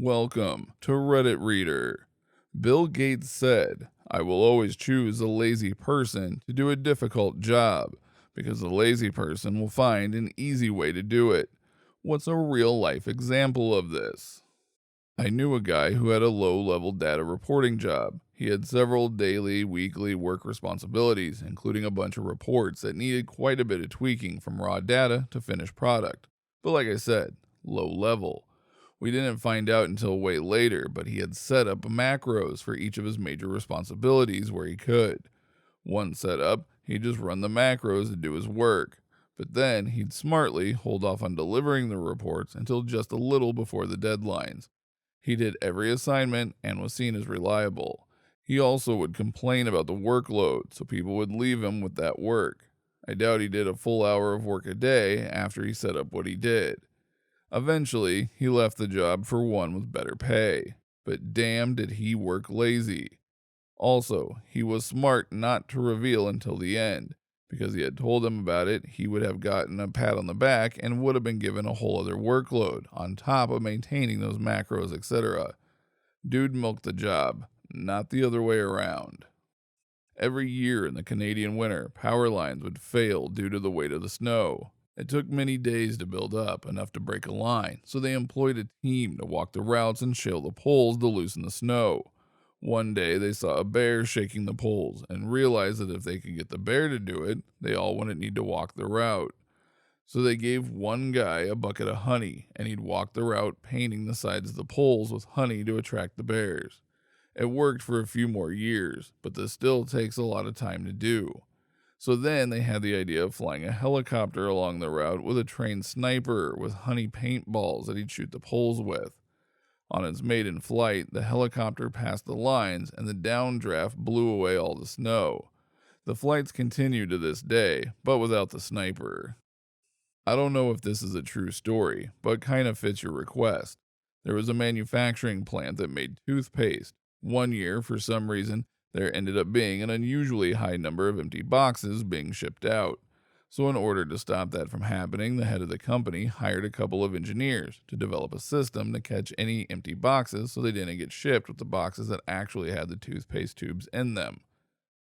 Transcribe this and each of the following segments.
Welcome to Reddit Reader. Bill Gates said, "I will always choose a lazy person to do a difficult job because the lazy person will find an easy way to do it." What's a real life example of this? I knew a guy who had a low level data reporting job. He had several daily, weekly work responsibilities, including a bunch of reports that needed quite a bit of tweaking from raw data to finished product. But like I said, low level. We didn't find out until way later, but he had set up macros for each of his major responsibilities where he could. Once set up, he'd just run the macros to do his work. But then he'd smartly hold off on delivering the reports until just a little before the deadlines. He did every assignment and was seen as reliable. He also would complain about the workload, so people would leave him with that work. I doubt he did a full hour of work a day after he set up what he did. Eventually, he left the job for one with better pay. But damn did he work lazy. Also, he was smart not to reveal until the end, because he had told them about it, he would have gotten a pat on the back and would have been given a whole other workload, on top of maintaining those macros, etc. Dude milked the job, not the other way around. Every year in the Canadian winter, power lines would fail due to the weight of the snow. It took many days to build up, enough to break a line, so they employed a team to walk the routes and shale the poles to loosen the snow. One day they saw a bear shaking the poles and realized that if they could get the bear to do it, they all wouldn't need to walk the route. So they gave one guy a bucket of honey, and he'd walk the route painting the sides of the poles with honey to attract the bears. It worked for a few more years, but this still takes a lot of time to do. So then they had the idea of flying a helicopter along the route with a trained sniper with honey paintballs that he'd shoot the poles with. On its maiden flight, the helicopter passed the lines and the downdraft blew away all the snow. The flights continue to this day, but without the sniper. I don't know if this is a true story, but kind of fits your request. There was a manufacturing plant that made toothpaste. One year, for some reason, there ended up being an unusually high number of empty boxes being shipped out. So in order to stop that from happening, the head of the company hired a couple of engineers to develop a system to catch any empty boxes so they didn't get shipped with the boxes that actually had the toothpaste tubes in them.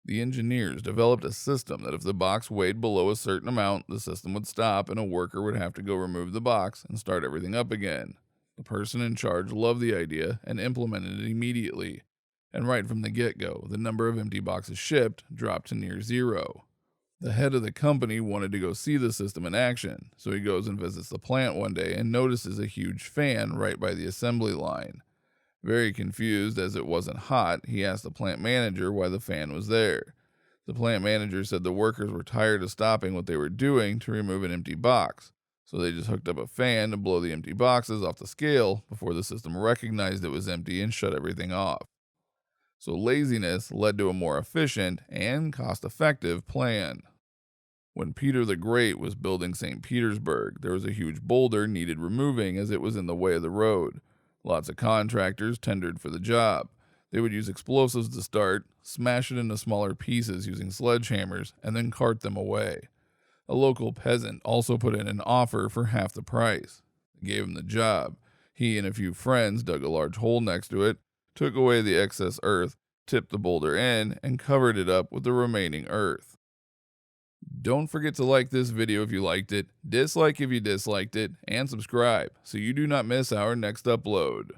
The engineers developed a system that if the box weighed below a certain amount, the system would stop and a worker would have to go remove the box and start everything up again. The person in charge loved the idea and implemented it immediately. And right from the get-go, the number of empty boxes shipped dropped to near zero. The head of the company wanted to go see the system in action, so he goes and visits the plant one day and notices a huge fan right by the assembly line. Very confused as it wasn't hot, he asked the plant manager why the fan was there. The plant manager said the workers were tired of stopping what they were doing to remove an empty box, so they just hooked up a fan to blow the empty boxes off the scale before the system recognized it was empty and shut everything off. So laziness led to a more efficient and cost-effective plan. When Peter the Great was building St. Petersburg, there was a huge boulder needed removing as it was in the way of the road. Lots of contractors tendered for the job. They would use explosives to start, smash it into smaller pieces using sledgehammers, and then cart them away. A local peasant also put in an offer for half the price. They gave him the job. He and a few friends dug a large hole next to it, took away the excess earth, tipped the boulder in, and covered it up with the remaining earth. Don't forget to like this video if you liked it, dislike if you disliked it, and subscribe so you do not miss our next upload.